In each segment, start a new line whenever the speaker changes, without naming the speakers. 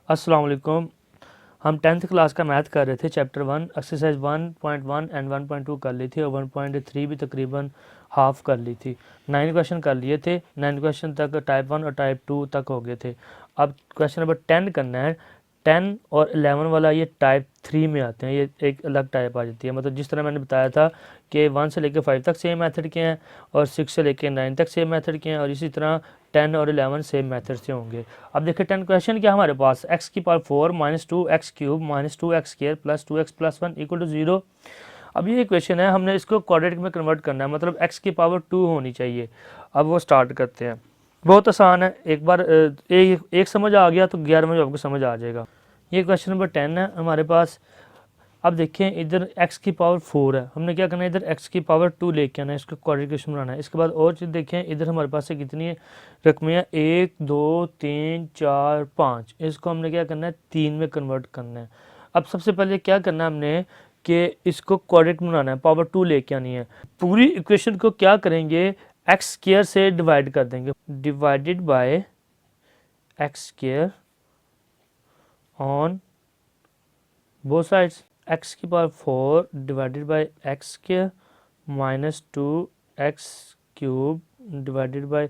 अस्सलाम वालेकुम। हम 10th क्लास का मैथ कर रहे थे। चैप्टर 1 एक्सरसाइज 1.1 एंड 1.2 कर ली थी और 1.3 भी तकरीबन हाफ कर ली थी। 9 क्वेश्चन कर लिए थे। 9 क्वेश्चन तक टाइप 1 और टाइप 2 तक हो गए थे। अब क्वेश्चन नंबर 10 करना है। 10 और 11 वाला ये टाइप 3 में आते हैं, ये एक अलग टाइप आ जाती है। मतलब जिस तरह मैंने बताया था कि 1 से लेकर 5 तक सेम मेथड के हैं और 6 से लेकर 9 तक सेम मेथड के हैं, और इसी तरह 10 और 11 सेम मेथड से होंगे। अब देखिए 10 क्वेश्चन क्या हमारे पास, एक्स की power 4 minus 2x³ minus 2x² plus 2x plus 1 equal to 0। अब ये क्वेश्चन है, हमने इसको क्वाड्रेटिक में कन्वर्ट करना है, मतलब x की पावर 2 होनी चाहिए। अब वो स्टार्ट करते हैं। बहुत आसान है, एक बार एक समझ आ गया तो 11 में आपको समझ आ जाएगा। ये क्वेश्चन नंबर 10 है हमारे पास। अब देखें इधर x की पावर 4 है, हमने क्या करना है, इधर x की पावर 2 लेके आना है, इसको क्वाड्रेटिक बनाना है। इसके बाद और चीज़ देखें, इधर हमारे पास से कितनी रकमें हैं, 1 2 3 4 5, इसको हमने क्या करना है 3 में कन्वर्ट करना है। अब सबसे पहले क्या करना है हमने कि इसको क्वाड्रेटिक बनाना है, पावर 2 लेके आनी है। पूरी इक्वेशन को क्या करेंगे, एक्स स्क्वायर से डिवाइड कर देंगे, divided by x square on both sides. X की power 4 divided by x square minus 2x³ divided by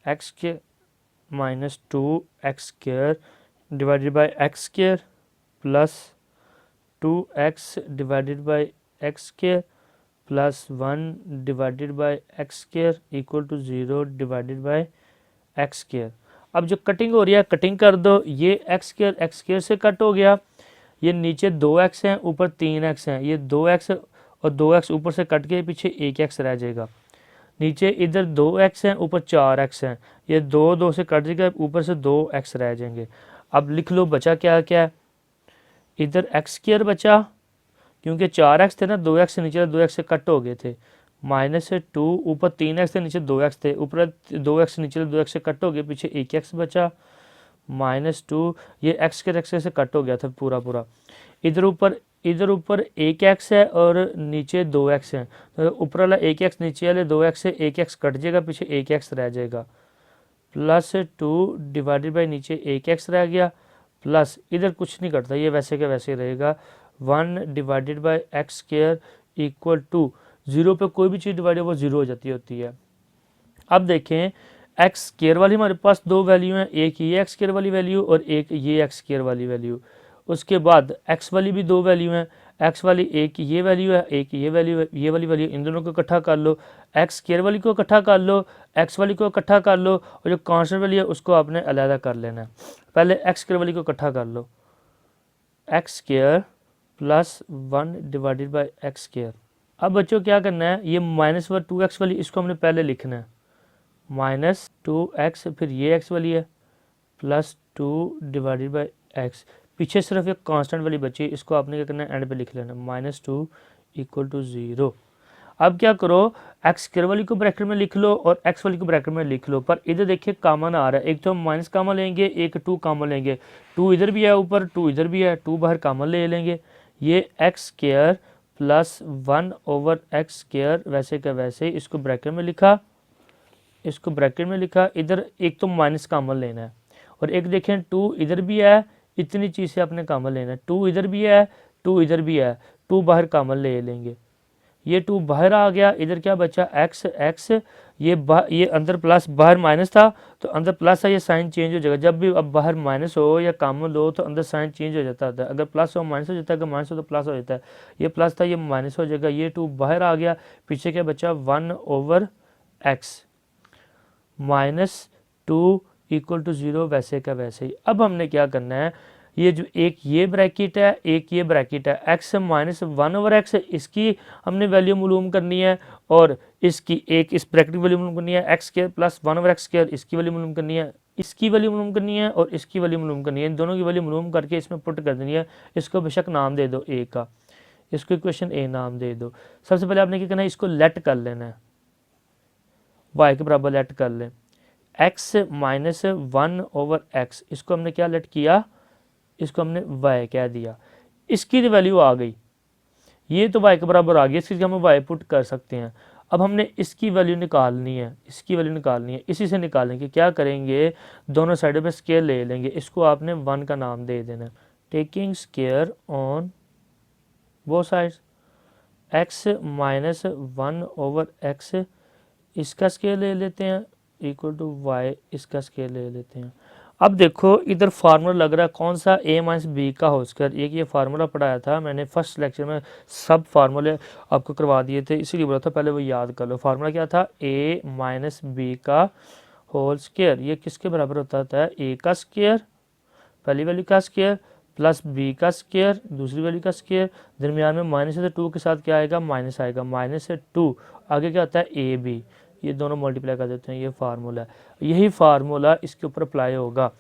x square minus 2x² divided by x square plus 2x divided by x square plus 1 divided by x square equal to 0 divided by x square. अब जो cutting हो रही है cutting कर दो, ये x square से cut हो गया, ये नीचे 2x हैं ऊपर 3x हैं, ये 2x और 2x ऊपर से कट के पीछे 1x रह जाएगा। नीचे इधर 2x हैं ऊपर 4x हैं, ये 2 से कट जाएगा, ऊपर से 2x रह जाएंगे। अब लिख लो बचा क्या क्या है, इधर एक्स स्क्वायर बचा क्योंकि 4x थे ना, 2x से नीचे 2x से कट हो गए थे, माइनस 2 ऊपर 3x थे नीचे 2x थे, ऊपर 2x से नीचे 2x से कट हो गए, पीछे 1x बचा माइनस 2, ये एक्स के एक्स से कट हो गया था पूरा। इधर ऊपर 1x है और नीचे 2x है, तो ऊपर वाला 1x नीचे वाले 2x से 1x कट जाएगा, पीछे 1x रह जाएगा, प्लस 2 डिवाइडेड बाई नीचे 1x रह गया, प्लस इधर कुछ नहीं करता, ये वैसे का वैसे रहेगा, 1 divided by x square equal to 0 पे कोई भी चीज़ डिवाइड वो 0 हो जाती होती है। अब देखें एक्स स्क्वायर वाली हमारे पास दो वैल्यू हैं, एक ये एक्स स्क्वायर वाली वैल्यू और एक ये एक्स स्क्वायर वाली वैल्यू। उसके बाद एक्स वाली भी दो वैल्यू हैं, एक्स वाली एक ये वैल्यू है, एक ये वैल्यू है, ये वाली वैल्यू, इन दोनों को इकट्ठा कर लो, एक्स स्क्वायर वाली को इकट्ठा कर लो, एक्स वाली को इकट्ठा कर लो, और जो कांस्टेंट वाली है उसको आपने अलहदा कर लेना है। पहले एक्स स्क्वायर वाली को इकट्ठा कर लो, x square plus 1 divided by x square. अब बच्चों क्या करना है, ये माइनस 2x वाली इसको हमने पहले लिखना है, माइनस 2x, फिर ये x वाली है, प्लस 2 डिवाइडेड बाई एक्स, पीछे सिर्फ एक कांस्टेंट वाली बची, इसको आपने क्या करना है एंड पे लिख लेना, माइनस 2 इक्वल टू 0। अब क्या करो, एक्स स्क्वायर वाली को ब्रैकेट में लिख लो और एक्स वाली को ब्रैकेट में लिख लो, पर इधर देखिए कॉमन आ रहा है, एक तो हम माइनस कॉमन लेंगे, एक 2 कॉमन लेंगे, 2 इधर भी है ऊपर, 2 इधर भी है, 2 बाहर कॉमन ले लेंगे, ये x square plus 1 over x square वैसे का वैसे, इसको ब्रैकेट में लिखा, इसको ब्रैकेट में लिखा, इधर एक तो माइनस कॉमन लेना है, और एक देखें 2 इधर भी है, इतनी चीज़ से आपने कॉमन लेना है, 2 इधर भी है, 2 इधर भी है, 2 बाहर कॉमन ले लेंगे, ये 2 बाहर आ गया, इधर क्या बचा x, ये अंदर प्लस बाहर माइनस था तो अंदर प्लस है, ये साइन चेंज हो जाएगा, जब भी अब बाहर माइनस हो या कॉमन हो तो अंदर साइन चेंज हो जाता है, अगर प्लस हो माइनस हो जाता है, अगर माइनस हो तो प्लस हो जाता है, ये प्लस था ये माइनस हो जाएगा, ये 2 बाहर आ गया, पीछे क्या बचा 1 over x minus 2 equal to 0 वैसे का वैसे ही। अब हमने क्या करना है, ये जो एक ये ब्रैकेट है एक ये ब्रैकेट है, x माइनस 1 ओवर एक्स, इसकी हमने वैल्यू मालूम करनी है, और इसकी एक इस ब्रैकेट की वैल्यू मालूम करनी है, x square plus 1 over x square, इसकी वैल्यू मालूम करनी है, इसकी वैल्यू मालूम करनी है, और इसकी वैल्यू मालूम करनी है, इन दोनों की वैल्यू मालूम करके इसमें पुट कर देनी है। इसको बेशक नाम दे दो ए का, इसको इक्वेशन ए नाम दे दो। सबसे पहले आपने क्या करना है, इसको लेट कर लेना है, y के बराबर लेट कर लें, x माइनस 1 ओवर एक्स, इसको हमने क्या लेट किया, इसको हमने y कह दिया, इसकी वैल्यू आ गई, ये तो y के बराबर आ गई, इसकी हम y पुट कर सकते हैं। अब हमने इसकी वैल्यू निकालनी है, इसकी वैल्यू निकालनी है। इसी से निकालेंगे, क्या करेंगे, दोनों साइडों पे स्केयर ले लेंगे, इसको आपने 1 का नाम दे देना। Taking square on both sides, x minus 1/x, इसका स्केयर ले लेते हैं इक्वल टू y, इसका स्केयर ले लेते हैं। अब देखो इधर फार्मूला लग रहा है कौन सा, a माइनस बी का होल स्क्वायर। एक ये फार्मूला पढ़ाया था मैंने फर्स्ट लेक्चर में, सब फार्मूले आपको करवा दिए थे, इसीलिए बोला था पहले वो याद कर लो। फार्मूला क्या था, a माइनस बी का होल स्क्वायर, ये किसके बराबर होता है, a का स्क्वायर, पहली वैल्यू का स्क्वायर, प्लस b का स्क्वायर, दूसरी वैल्यू का स्क्वायर, दरमियान में माइनस है तो 2 के साथ क्या आएगा, माइनस आएगा, माइनस से 2, आगे क्या होता है a b, ये दोनों मल्टीप्लाई कर देते हैं, ये फार्मूला है। यही फार्मूला इसके ऊपर अप्लाई होगा।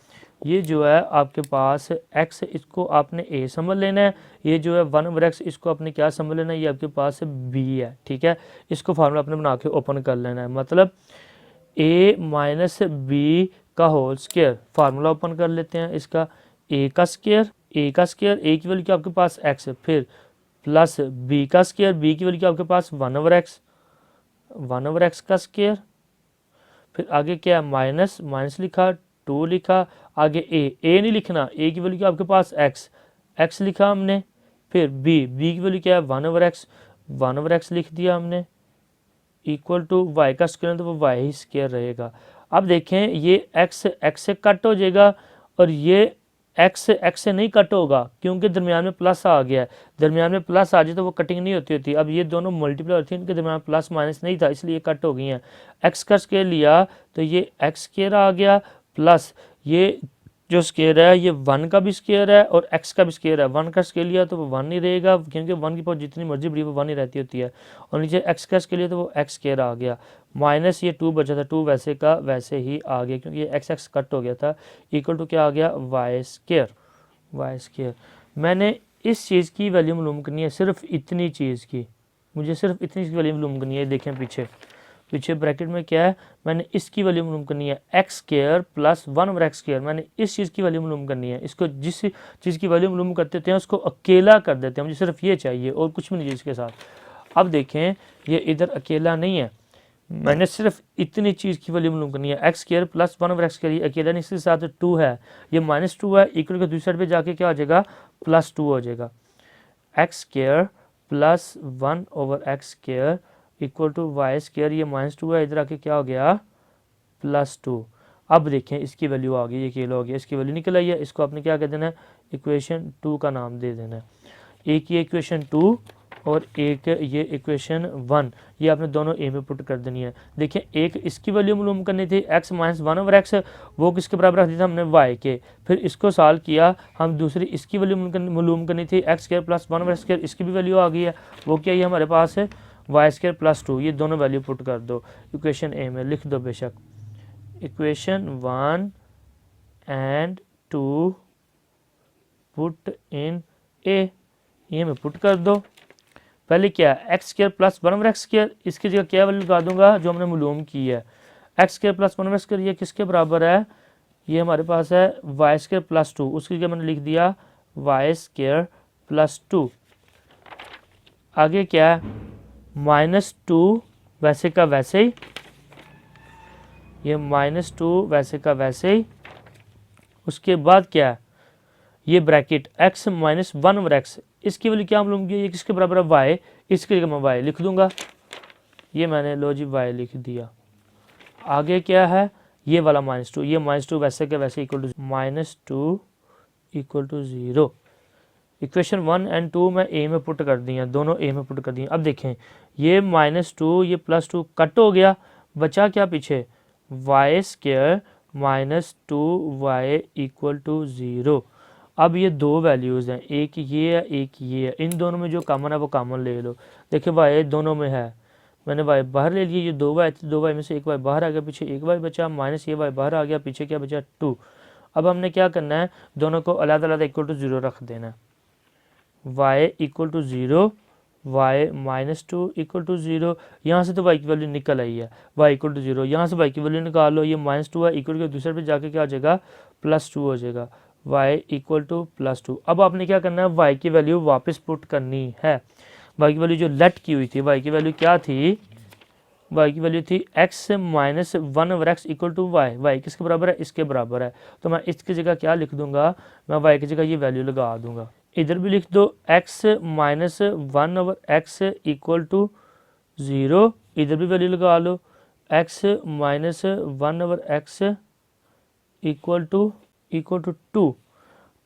ये जो है आपके पास x, इसको आपने a समझ लेना है, ये जो है 1/x, इसको आपने क्या समझ लेना है, ये आपके पास b है, ठीक है। इसको फार्मूला आपने बना के ओपन कर लेना है, मतलब a माइनस बी का होल स्क्वायर, फार्मूला ओपन कर लेते हैं इसका, a का स्क्वायर, a का स्क्वायर, a की वैल्यू क्या आपके पास x है, फिर प्लस b का स्क्वायर, b की वैल्यू क्या आपके पास 1/x, 1/x का स्क्वायर, फिर आगे क्या है, माइनस, माइनस लिखा, 2 लिखा, आगे a नहीं लिखना, a की वैल्यू क्या आपके पास x, x लिखा हमने, फिर b की वैल्यू क्या है 1/x, 1/x लिख दिया हमने, इक्वल टू y का स्क्वायर तो वो y ही स्क्वायर रहेगा। अब देखें ये x से कट हो जाएगा और ये x से नहीं कट होगा क्योंकि दरमियान में प्लस आ गया है, दरमियान में प्लस आ जाए तो वो कटिंग नहीं होती। अब ये दोनों मल्टीप्लाई होती है, इनके दरमियान प्लस माइनस नहीं था इसलिए कट हो गई हैं। x का स्क्वायर लिया तो ये x स्क्वायर आ गया, प्लस ये जो स्क्वायर है ये 1 का भी स्क्वायर है और x का भी स्क्वायर है। 1 का स्क्वायर लिया तो वो 1 नहीं रहेगा क्योंकि 1 की पावर जितनी मर्जी बड़ी वो 1 ही रहती होती है, और नीचे x का स्क्वायर लिया तो वो x स्क्वायर आ गया, माइनस ये 2 बचा था, 2 वैसे का वैसे ही आ गया क्योंकि ये x कट हो गया था, इक्वल टू क्या आ गया, y स्क्वायर। मैंने इस चीज़ की वैल्यू मालूम करनी है, सिर्फ इतनी चीज़ की, मुझे सिर्फ इतनी चीज़ की वैल्यू मालूम करनी है। देखें पीछे ब्रैकेट में क्या है, मैंने इसकी वैल्यू मालूम करनी है, x square plus 1/x square, मैंने इस चीज़ की वैल्यू मालूम करनी है। इसको जिस चीज़ की वैल्यू मालूम करते हैं उसको अकेला कर देते हैं, मुझे सिर्फ ये चाहिए और कुछ भी नहीं इसके साथ। अब देखें ये इधर अकेला नहीं है, मैंने सिर्फ इतनी चीज़ की वैल्यू मालूम करनी है, x square plus 1/x square, ये अकेला नहीं, इसके साथ 2 है, ये -2 है, इक्वल के दूसरी साइड पे जाके क्या हो जाएगा, +2 हो जाएगा, x square plus 1/x square equal to y square, ये -2 है, इधर आके क्या हो गया, +2। अब देखें इसकी वैल्यू आ गई, ये अकेला हो गया, इसकी वैल्यू निकल आई है, इसको आपने क्या कह देना है, इक्वेशन 2 का नाम दे देना है। एक ये इक्वेशन 2 और एक ये इक्वेशन 1, ये आपने दोनों ए में पुट कर देनी है। देखिए एक इसकी वैल्यू मालूम करनी थी x माइनस 1/x, वो किसके बराबर रख दिया था हमने y के, फिर इसको सॉल्व किया, हम दूसरी इसकी वैल्यू मालूम करनी थी x square plus 1/x square, इसकी भी वैल्यू आ गई है, वो क्या है हमारे पास है y स्क्वायर प्लस 2, ये दोनों वैल्यू पुट कर दो इक्वेशन ए में, लिख दो बेशक, इक्वेशन 1 एंड 2 पुट इन ए, ये में पुट कर दो। पहले क्या है, x square plus 1/x square, इसकी जगह क्या वैल्यू लगा दूंगा जो हमने मालूम की है, x square plus 1/x square, ये किसके बराबर है, ये हमारे पास है y स्क्वायर प्लस 2, उसकी जगह मैंने लिख दिया y स्क्वायर प्लस 2। आगे क्या है, -2 वैसे का वैसे ही, ये -2 वैसे का वैसे ही, उसके बाद क्या है, ये ब्रैकेट x माइनस 1/x, इसकी वैल्यू क्या मालूम की, ये किसके बराबर है y, इसकी जगह मैं y लिख दूंगा, ये मैंने लो जी y लिख दिया। आगे क्या है, ये वाला -2, ये -2 वैसे के वैसे equal to -2 equal to 0। Equation 1 and 2 मैं ए में पुट कर दिया, दोनों ए में पुट कर दिए। अब देखें ये -2 ये +2 कट हो गया, बचा क्या पीछे, y square minus 2y equal to 0। अब ये दो वैल्यूज़ हैं, एक ये है एक ये है, इन दोनों में जो कॉमन है वो कॉमन ले लो। देखिए y दोनों में है, मैंने y बाहर ले लिया, ये 2y थे, 2y में से एक y बाहर आ गया, पीछे एक y बचा, माइनस ये y बाहर आ गया, पीछे क्या बचा 2। अब हमने क्या करना है, दोनों को अलग अलग इक्वल टू 0 रख देना है, y equal to 0, y minus 2 equal to 0, यहाँ से तो y की वैल्यू निकल आई है, y इक्वल टू 0, यहाँ से y की वैल्यू निकाल लो, ये -2 है, इक्वल के दूसरे पे जाके क्या हो जाएगा, +2 हो जाएगा, y इक्वल टू +2। अब आपने क्या करना है, y की वैल्यू वापस पुट करनी है, y की वैल्यू जो लेट की हुई थी, y की वैल्यू क्या थी, y की वैल्यू थी x minus 1/x equal to y किसके बराबर है, इसके बराबर है। तो मैं इसकी जगह क्या लिख दूंगा, मैं y की जगह ये वैल्यू लगा दूंगा। इधर भी लिख दो x minus 1/x equal to 0, इधर भी वैल्यू लगा लो x minus 1/x equal to 2।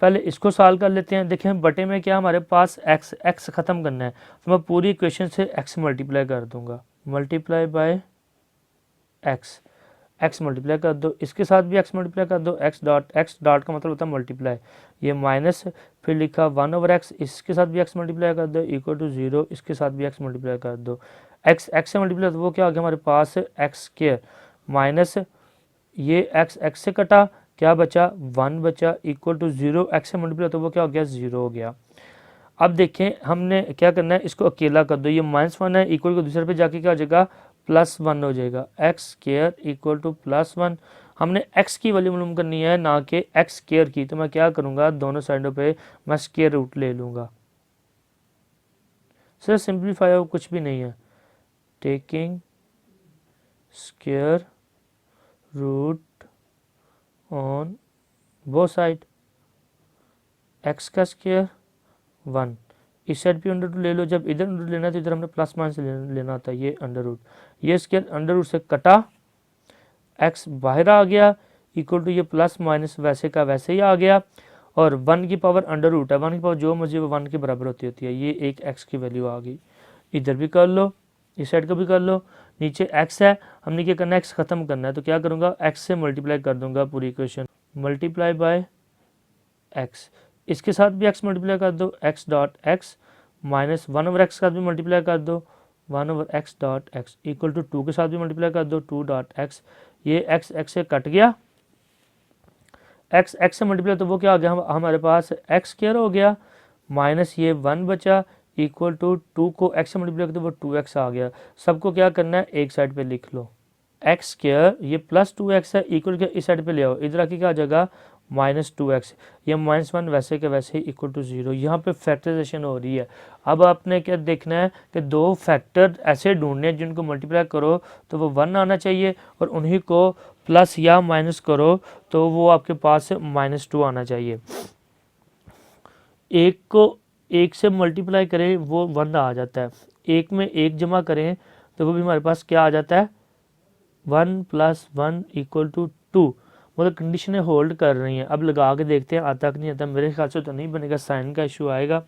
पहले इसको सॉल्व कर लेते हैं। देखें बटे में क्या हमारे पास x ख़त्म करना है, तो मैं पूरी इक्वेशन से x मल्टीप्लाई कर दूंगा, मल्टीप्लाई बाय x मल्टीप्लाई कर दो, इसके साथ भी x मल्टीप्लाई कर दो, x डॉट का मतलब होता है मल्टीप्लाई, ये माइनस, फिर लिखा 1/x, इसके साथ भी x मल्टीप्लाई कर दो इक्वल टू 0, इसके साथ भी x मल्टीप्लाई कर दो, x से मल्टीप्लाई तो वो क्या आ गया हमारे पास x स्क्वायर माइनस ये x से कटा, क्या बचा 1 बचा इक्वल टू 0, x से मल्टीप्लाई तो वो क्या हो गया 0 हो गया। अब देखें हमने क्या करना है, इसको अकेला कर दो, ये -1 है इक्वल को दूसरे पे जाके क्या हो जाएगा +1 हो जाएगा, x स्क्वायर इक्वल टू +1। हमने x की वैल्यू मालूम करनी है ना कि x स्क्वायर की, तो मैं क्या करूँगा दोनों साइडों पे मैं स्क्वायर रूट ले लूँगा। सर सिंप्लीफाई हो कुछ भी नहीं है, taking square root on both side, x का स्क्वायर 1, इस साइड पे अंडर रूट ले लो, जब इधर अंडर रूट लेना है तो इधर हमने प्लस माइनस लेना था, ये अंडर रूट, ये स्क्वायर अंडर रूट से कटा, x बाहर आ गया इक्वल टू ये प्लस माइनस वैसे का वैसे ही आ गया, और 1 की पावर अंडर रूट है, 1 की पावर जो मर्जी वो 1 के बराबर होती है, ये एक x की वैल्यू आ गई। इधर भी कर लो, इस साइड का भी कर लो, नीचे x है, हमने क्या करना है x खत्म करना है, तो क्या करूँगा x से मल्टीप्लाई कर दूंगा पूरी इक्वेशन, मल्टीप्लाई बाय x, इसके साथ भी x मल्टीप्लाई कर दो, x dot x minus 1/x के साथ भी मल्टीप्लाई कर दो, 1/x dot x equal to 2 के साथ भी मल्टीप्लाई कर दो, 2 डॉट x, ये x से कट गया, x से मल्टीप्लाई तो वो क्या आ गया हमारे पास x स्क्वायर हो गया, माइनस ये 1 बचा इक्वल टू 2 को x से मल्टीप्लाई कर दो वो 2x आ गया। सबको क्या करना है एक साइड पे लिख लो, x स्क्वायर ये प्लस 2x है इक्वल के इस साइड पे ले आओ, इधर आके क्या आ जाएगा -2x, ये -1 वैसे के वैसे ही इक्वल टू 0। यहाँ पे फैक्टराइजेशन हो रही है। अब आपने क्या देखना है कि दो फैक्टर ऐसे ढूंढने हैं जिनको मल्टीप्लाई करो तो वो 1 आना चाहिए, और उन्हीं को प्लस या माइनस करो तो वो आपके पास -2 आना चाहिए। एक को एक से मल्टीप्लाई करें वो 1 आ जाता है, एक में एक जमा करें तो वो भी हमारे पास क्या आ जाता है 1 + 1 इक्वल टू 2, मतलब कंडीशनें होल्ड कर रही हैं। अब लगा के देखते हैं आता कि नहीं आता, मेरे ख्याल से तो नहीं बनेगा, साइन का इशू आएगा,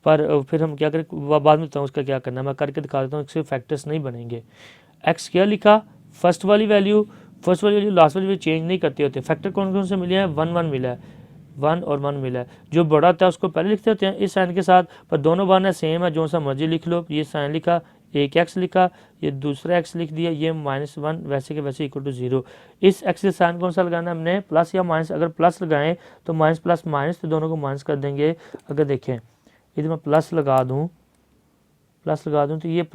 पर फिर हम क्या करें बाद में बताऊँ उसका क्या करना है, मैं करके दिखा देता हूँ, इससे फैक्टर्स नहीं बनेंगे। x क्या लिखा, फर्स्ट वाली वैल्यू लास्ट वाली वैल्यू चेंज नहीं करते होते, फैक्टर कौन कौन से मिले हैं 1 1 मिला है, 1 और 1 मिला है, जो बड़ा था उसको पहले लिखते होते हैं इस साइन के साथ, पर दोनों 1 है सेम है, जो सा मर्जी लिख लो, ये साइन लिखा, एक x लिखा, ये दूसरा x लिख दिया, ये -1 वैसे के वैसे इक्वल टू 0। इस x के साइन कौन सा लगाना है हमने, प्लस या माइनस, अगर प्लस लगाएं तो माइनस प्लस माइनस तो दोनों को माइनस कर देंगे। अगर देखें यदि मैं प्लस लगा दूं तो ये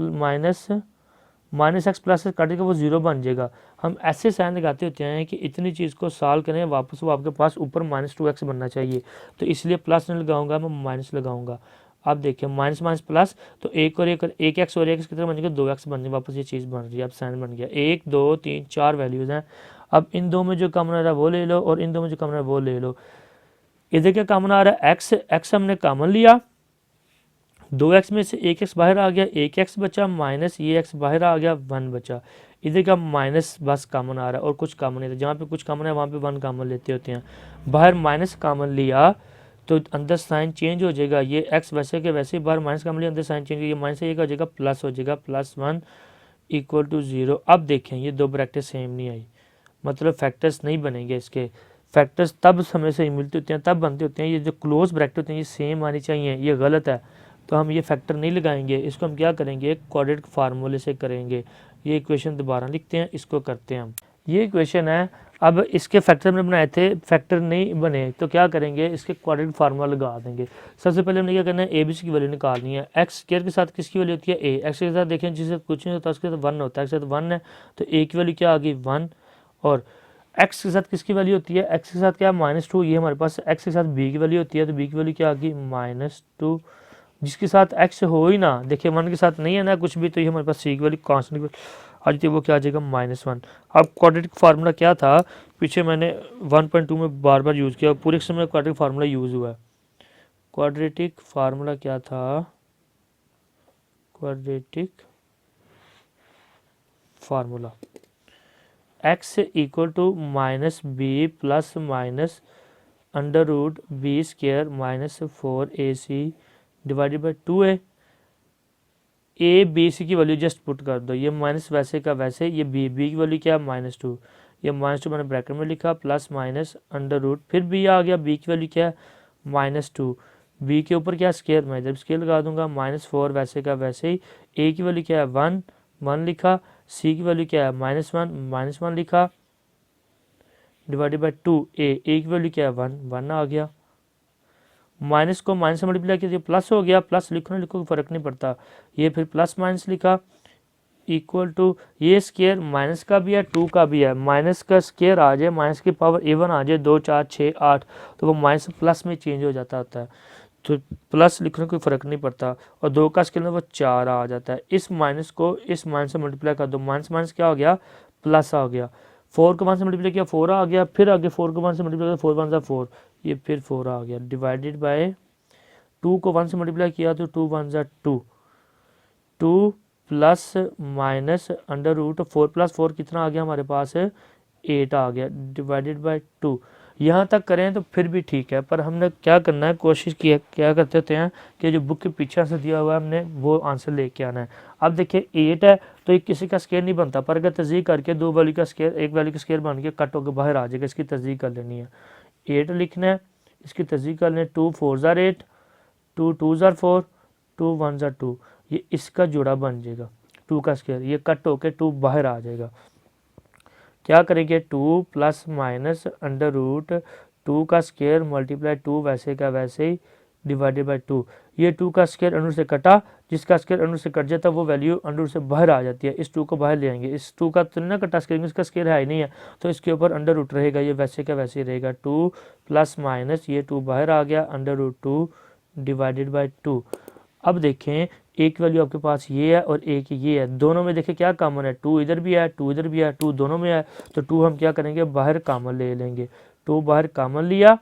माइनस x प्लस कट के वो 0 बन जाएगा। हम ऐसे साइन लगाते होते हैं कि इतनी चीज़ को सॉल्व करें वापस वो आपके पास ऊपर -2x बनना चाहिए, तो इसलिए प्लस नहीं लगाऊंगा, मैं माइनस लगाऊंगा। अब देखिए माइनस माइनस प्लस, तो एक x और 1x कितना बन जाएगा 2x बन जाएगा, वापस ये चीज़ बन रही है, अब साइन बन गया। 1 2 3 4 वैल्यूज़ हैं, अब इन दो में जो कॉमन आ रहा है वो ले लो, और इन दो में जो कॉमन आ रहा है वो ले लो। इधर क्या कॉमन आ रहा है x हमने कॉमन लिया, 2x में से 1x बाहर आ गया, 1x बचा, माइनस ये x बाहर आ गया, 1 बचा। इधर का माइनस बस कॉमन आ रहा है और कुछ कॉमन नहीं था, जहाँ पे कुछ कॉमन है वहाँ पे 1 कॉमन लेते होते हैं। बाहर माइनस कॉमन लिया तो अंदर साइन चेंज हो जाएगा, ये x वैसे के वैसे ही बाहर माइनस कॉमन लिया, अंदर साइन चेंज हो जाएगा, माइनस एक हो जाएगा प्लस हो जाएगा, +1 इक्वल टू 0। अब देखें ये दो ब्रैकेट सेम नहीं आई, मतलब फैक्टर्स नहीं बनेंगे, इसके फैक्टर्स तब समय से मिलते होते हैं, तब बनते होते हैं, ये जो क्लोज ब्रैकेट होते हैं ये सेम आनी चाहिए, ये गलत है, तो हम ये फैक्टर नहीं लगाएंगे। इसको हम क्या करेंगे क्वाड्रेटिक फार्मूले से करेंगे। ये इक्वेशन दोबारा लिखते हैं, इसको करते हैं हम। ये इक्वेशन है, अब इसके फैक्टर हमने बनाए थे, फैक्टर नहीं बने तो क्या करेंगे इसके क्वाड्रेटिक फार्मूला लगा देंगे। सबसे पहले हमने क्या करना है ABC की वैल्यू निकालनी है। x स्क्वायर के साथ किसकी वैल्यू होती है a, x के साथ देखें जिससे कुछ नहीं होता उसके साथ 1 होता है, x के साथ 1 है तो a की वैल्यू क्या आ गई 1, और x के साथ किसकी वैल्यू होती है, x के साथ क्या -2, ये हमारे पास x के साथ b की वैल्यू होती है, तो b की वैल्यू क्या आ गई -2 जिसके साथ एक्स हो ही ना, देखिए 1 के साथ नहीं है ना कुछ भी, तो ये हमारे पास सी की वैल्यू कांस्टेंट आ जाती है, वो क्या आ जाएगा -1। अब क्वाड्रेटिक फार्मूला क्या था, पीछे मैंने 1.2 में बार बार यूज़ किया, पूरे समय क्वाड्रेटिक फार्मूला यूज़ हुआ है। क्वाड्रेटिक फार्मूला क्या था, quadratic formula x equal to -b plus minus under root b square -4ac divided by 2a। A b c की वैल्यू जस्ट पुट कर दो, ये माइनस वैसे का वैसे, ये बी की वैल्यू क्या है -2, ये -2 मैंने ब्रैकेट में लिखा, प्लस माइनस अंडर रूट, फिर बी आ गया, बी की वैल्यू क्या है -2, बी के ऊपर क्या स्केयर, मैं इधर स्केयर लगा दूंगा, -4 वैसे का वैसे ही, ए की वैल्यू क्या है 1 लिखा, सी की वैल्यू क्या है -1 लिखा, डिवाइडेड बाई 2, ए की वैल्यू क्या है 1 आ गया, माइनस को माइनस से मल्टीप्लाई किया प्लस हो गया, प्लस लिखो ना लिखो फर्क नहीं पड़ता, ये फिर प्लस माइनस लिखा, इक्वल टू ये स्केयर माइनस का भी है 2 का भी है, माइनस का स्केयर आ जाए, माइनस की पावर A1 आ जाए 2 4 6 8, तो वो माइनस प्लस में चेंज हो जाता होता है, तो प्लस लिखने कोई फ़र्क नहीं पड़ता, और 2 का स्केयर में वो 4 आ जाता है, इस माइनस को इस माइनस से मल्टीप्लाई कर दो, माइनस माइनस क्या हो गया प्लस आ गया, 4 को 1 से मल्टीप्लाई किया 4 आ गया, फिर आगे 4 को 1 से मल्टीप्लाई किया 4 1 4, ये फिर 4 आ गया, डिवाइडेड बाय 2 को 1 से मल्टीप्लाई किया तो 2 1 2, 2 plus minus under root 4 plus 4 कितना आ गया हमारे पास 8 आ गया, डिवाइडेड बाय 2। यहाँ तक करें तो फिर भी ठीक है, पर हमने क्या करना है, कोशिश किया क्या करते होते हैं कि जो बुक के पीछे आंसर दिया हुआ है हमने वो आंसर लेके आना है। अब देखिए 8 है तो ये किसी का स्केयर नहीं बनता, पर अगर तस्दीक करके 2 वैल्यू का स्केयर एक वैल्यू का स्केयर बन के कट होकर बाहर आ जाएगा, इसकी तस्दीक कर लेनी है, 8 लिखना है, इसकी तस्दीक कर लें, 2 4 8, 2 2 4, 2 1 2, ये इसका जोड़ा बन जाएगा 2 का स्केयर, ये कट होके 2 बाहर आ जाएगा, क्या करेंगे 2 प्लस माइनस अंडर रूट 2 का स्केयर मल्टीप्लाई 2 वैसे का वैसे ही डिवाइडेड बाई 2, ये 2 का स्केयर अंडर से कटा, जिसका स्केयर अंडर से कट जाता है वो वैल्यू अंडर से बाहर आ जाती है, इस 2 को बाहर ले आएंगे, इस 2 का तो ना कटा स्केयर, इसका स्केयर है ही नहीं है, तो इसके ऊपर अंडर रूट रहेगा, ये वैसे का वैसे ही रहेगा, 2 प्लस माइनस ये 2 बाहर आ गया अंडर रूट 2 डिवाइडेड बाई 2। अब देखें एक वैल्यू आपके पास ये है और एक ये है, दोनों में देखें क्या कॉमन है, 2 इधर भी है 2 इधर भी है, 2 दोनों में है, तो 2 हम क्या करेंगे बाहर कॉमन ले लेंगे, 2 बाहर कॉमन लिया,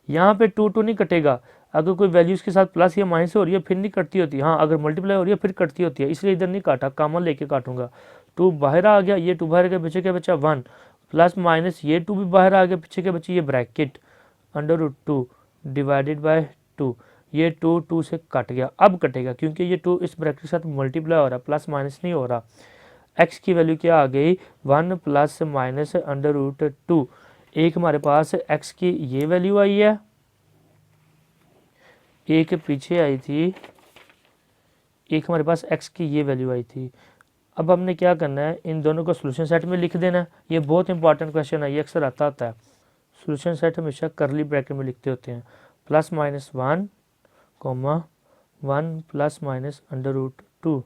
यहाँ पे 2 2 नहीं कटेगा, अगर कोई वैल्यू इसके साथ प्लस या माइनस हो रही है फिर नहीं कटती होती, हाँ अगर मल्टीप्लाई हो रही है फिर कटती होती है, इसलिए इधर नहीं काटा, कॉमन लेके काटूंगा, 2 बाहर आ गया, ये 2 बाहर गया, पीछे क्या बचा 1 प्लस माइनस ये 2 भी बाहर आ गया, पीछे क्या बची ये bracket under root 2 divided by 2, ये 2 2 से कट गया, अब कटेगा क्योंकि ये 2 इस ब्रैकेट के साथ मल्टीप्लाई हो रहा है, प्लस माइनस नहीं हो रहा, x की वैल्यू क्या आ गई 1 प्लस माइनस अंडर रूट 2, एक हमारे पास x की ये वैल्यू आई है, एक पीछे आई थी, एक हमारे पास x की ये वैल्यू आई थी। अब हमने क्या करना है, इन दोनों को सोल्यूशन सेट में लिख देना, ये बहुत इंपॉर्टेंट क्वेश्चन है, ये अक्सर आता है, सोल्यूशन सेट हमेशा करली ब्रैकेट में लिखते होते हैं, plus minus 1 1 plus minus under root 2,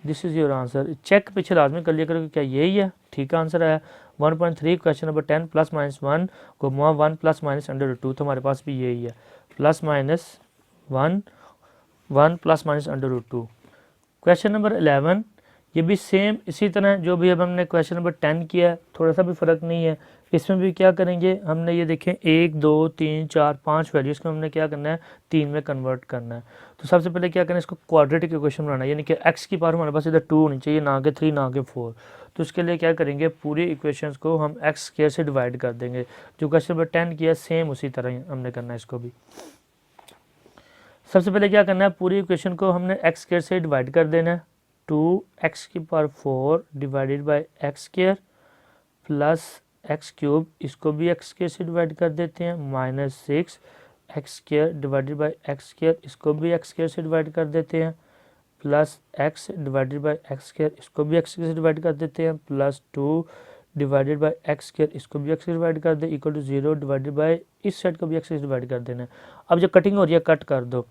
this is your answer, check पीछे लाजमी कर लिया करो क्या यही है, ठीक आंसर है 1.3 question number 10 plus minus 1 1 plus minus under root 2, तो हमारे पास भी यही है, plus minus 1 1 plus minus under root 2। Question number 11 ये भी सेम इसी तरह जो भी अब हमने क्वेश्चन नंबर 10 किया है, थोड़ा सा भी फ़र्क नहीं है, इसमें भी क्या करेंगे हमने ये देखें 1 2 3 4 5 वैल्यूज़ को हमने क्या करना है 3 में कन्वर्ट करना है, तो सबसे पहले क्या करना है इसको क्वाड्रेटिक इक्वेशन बनाना है, यानी कि x की पावर हमारे पास इधर 2 होनी चाहिए, ना कि 3 ना कि 4, तो उसके लिए क्या करेंगे पूरी इक्वेशंस को हम x स्क्वायर से डिवाइड कर देंगे, जो क्वेश्चन नंबर 10 किया सेम उसी तरह हमने करना है इसको भी। सबसे पहले क्या करना है पूरी इक्वेशन को हमने x स्क्वायर से डिवाइड कर देना है, 2x की power 4 divided by x square plus x cube, इसको भी एक्स स्क्वायर से डिवाइड कर देते हैं, minus 6 x square divided by x square, इसको भी एक्स स्क्वायर से डिवाइड कर देते हैं, plus x divided by x square, इसको भी एक्स स्क्वायर से डिवाइड कर देते हैं, plus 2 divided by x square, इसको भी एक्स से डिवाइड कर दे, इक्वल टू 0 डिवाइडेड बाय इस साइड को भी एक्स से डिवाइड कर देना है। अब जो कटिंग हो रही है कट कर दो,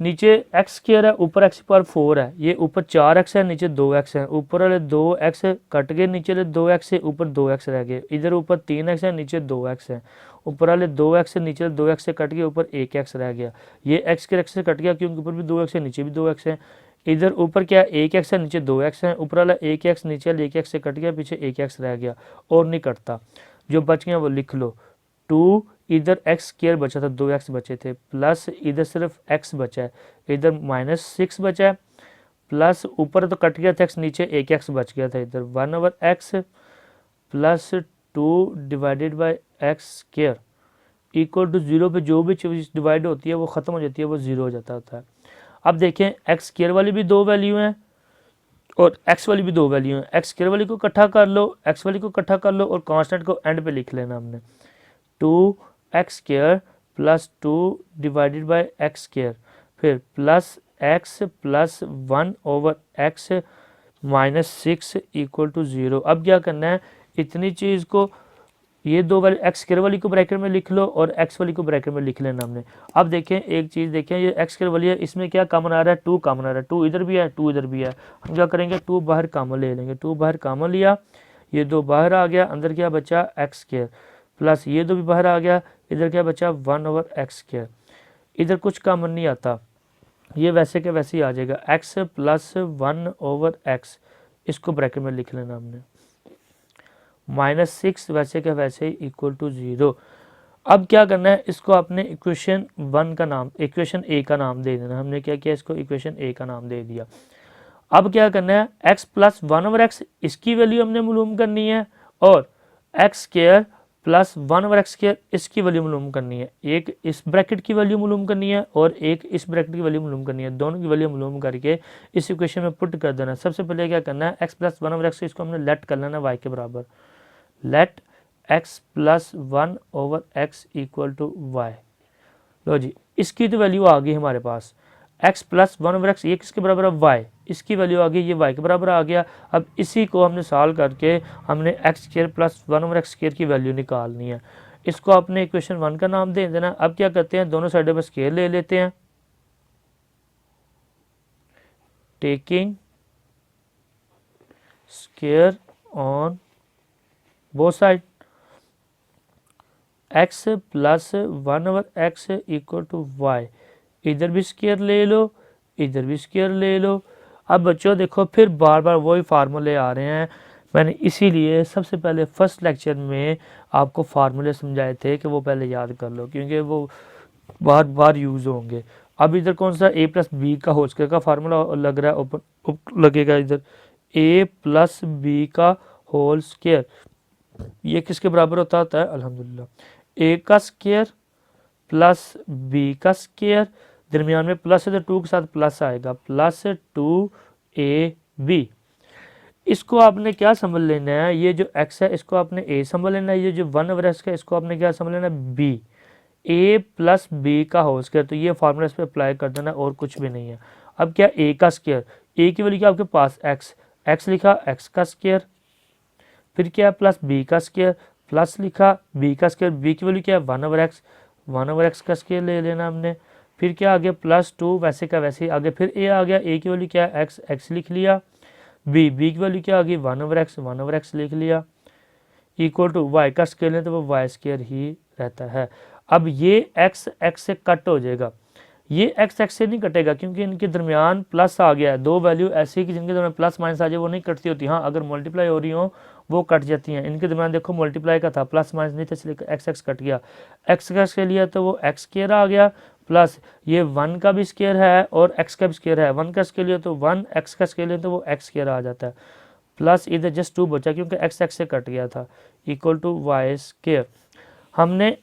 नीचे एक्स स्क्वायर है, ऊपर एक्स की पावर 4 है, ये ऊपर 4x है, नीचे 2x है, ऊपर वाले 2x कट गए, नीचे वाले 2x से ऊपर 2x रह गए, इधर ऊपर 3x है, नीचे 2x है, ऊपर वाले 2x से नीचे 2x से कट गए, ऊपर 1x रह गया, ये x के x से कट गया क्योंकि ऊपर भी 2x है, नीचे भी 2x है, इधर ऊपर क्या 1x है, नीचे 2x है, ऊपर वाला 1x नीचे वाले 1x से कट गया, पीछे 1x रह गया और नहीं कटता, जो बच गया वो लिख लो। 2 इधर एक्स स्क्वायर बचा था, 2x बचे थे, प्लस इधर सिर्फ x बचा है, इधर -6 बचा है, प्लस ऊपर तो कट गया था x, नीचे 1x बच गया था, इधर 1/x plus 2 divided by x square equal to 0 पे जो भी चीज़ डिवाइड होती है वो ख़त्म हो जाती है, वो 0 हो जाता होता है। अब देखें एक्स स्क्वायर वाली भी 2 वैल्यू हैं और x वाली भी 2 वैल्यू हैं, एक्स स्क्वायर वाली को इकट्ठा कर लो, x वाली को इकट्ठा कर लो और कांस्टेंट को एंड पे लिख लेना हमने, 2x square plus 2 divided by x square, फिर plus x plus 1/x -6 equal to 0। अब क्या करना है, इतनी चीज़ को ये 2 वाली एक्स स्क्वायर वाली को ब्रैकेट में लिख लो और x वाली को ब्रैकेट में लिख लेना हमने। अब देखें एक चीज़ देखें, ये एक्स स्क्वायर वाली है, इसमें क्या कॉमन आ रहा है, 2 कॉमन आ रहा है, 2 इधर भी है 2 इधर भी है, हम क्या करेंगे 2 बाहर कॉमन ले लेंगे, 2 बाहर कॉमन लिया, ये 2 बाहर आ गया, अंदर क्या बचा एक्स स्क्वायर, प्लस ये 2 भी बाहर आ गया, इधर क्या बचा 1/x स्क्वायर, इधर कुछ कॉमन नहीं आता, ये वैसे के वैसे ही आ जाएगा, x प्लस 1/x, इसको ब्रैकेट में लिख लेना हमने, -6 वैसे के वैसे ही इक्वल टू 0। अब क्या करना है, इसको आपने इक्वेशन 1 का नाम, इक्वेशन ए का नाम दे देना, हमने क्या किया, इसको इक्वेशन ए का नाम दे दिया। अब क्या करना है, x प्लस 1/x इसकी वैल्यू हमने मालूम करनी है और x square plus 1/x square इसकी वैल्यू मालूम करनी है, एक इस ब्रैकेट की वैल्यू मालूम करनी है और एक इस ब्रैकेट की वैल्यू मालूम करनी है, दोनों की वैल्यू मालूम करके इस इक्वेशन में पुट कर देना। सबसे पहले क्या करना है, x प्लस 1/x इसको हमने लेट कर लेना y के बराबर, let x plus 1/x equal to y। लो जी, इसकी तो वैल्यू आ गई हमारे पास, x प्लस 1/x ये किसके बराबर है, y, इसकी वैल्यू आ गई, ये y के बराबर आ गया। अब इसी को हमने सॉल्व करके हमने x square plus 1/x square की वैल्यू निकालनी है, इसको आपने इक्वेशन 1 का नाम दे देना। अब क्या करते हैं, दोनों साइडों पर स्क्वायर ले लेते हैं, taking square on both side, x plus 1/x equal to y, इधर भी स्क्वायर ले लो, इधर भी स्क्वायर ले लो। अब बच्चों देखो फिर बार बार वही फार्मूले आ रहे हैं, मैंने इसीलिए सबसे पहले फर्स्ट लेक्चर में आपको फार्मूले समझाए थे कि वो पहले याद कर लो क्योंकि वो बार बार यूज़ होंगे। अब इधर कौन सा a प्लस बी का होल स्क्वायर का फार्मूला लग रहा है, ऊपर लगेगा इधर a प्लस बी का होल स्क्वायर, ये किसके बराबर होता है अल्हम्दुलिल्लाह, a का स्क्वायर प्लस b का स्क्वायर, दरमियान में प्लस है तो 2 के साथ प्लस आएगा, प्लस 2ab। इसको आपने क्या समझ लेना है, ये जो x है इसको आपने a समझ लेना है, ये जो 1/x का इसको आपने क्या समझ लेना है b, a प्लस बी का होल स्क्वायर, तो ये फार्मूला इस पर अप्लाई कर देना और कुछ भी नहीं है। अब क्या a का स्क्वायर, a की वैल्यू क्या आपके पास x लिखा x का स्क्वायर, फिर क्या प्लस b का स्क्वायर, प्लस लिखा b का स्क्वायर, b की वैल्यू क्या है 1/x का स्क्वायर ले लेना हमने, फिर क्या आ गया प्लस 2 वैसे का वैसे ही आगे, फिर a आ गया, a की वैल्यू क्या है x लिख लिया, b की वैल्यू क्या आ गई 1/x लिख लिया, इक्वल टू y का स्क्वायर लें तो वो y स्क्वायर ही रहता है। अब ये x से कट हो जाएगा, ये x से नहीं कटेगा क्योंकि इनके दरमियान प्लस आ गया है, दो वैल्यू ऐसी कि जिनके दरमियान प्लस माइनस आ जाए वो नहीं कटती होती, हाँ अगर मल्टीप्लाई हो रही हो वो कट जाती हैं, इनके दरमियान देखो मल्टीप्लाई का था प्लस माइनस नहीं था इसलिए x कट गया, x का स्क्वायर लिया तो वो x स्क्वायर आ गया, प्लस ये 1 का भी स्क्वायर है और x का भी स्क्वायर है, 1 का स्क्वायर लिया तो 1, x का स्क्वायर लिया तो वो x स्क्वायर आ जाता है, प्लस इधर जस्ट 2 बचा क्योंकि x से कट गया था, इक्वल टू y स्क्वायर। हमने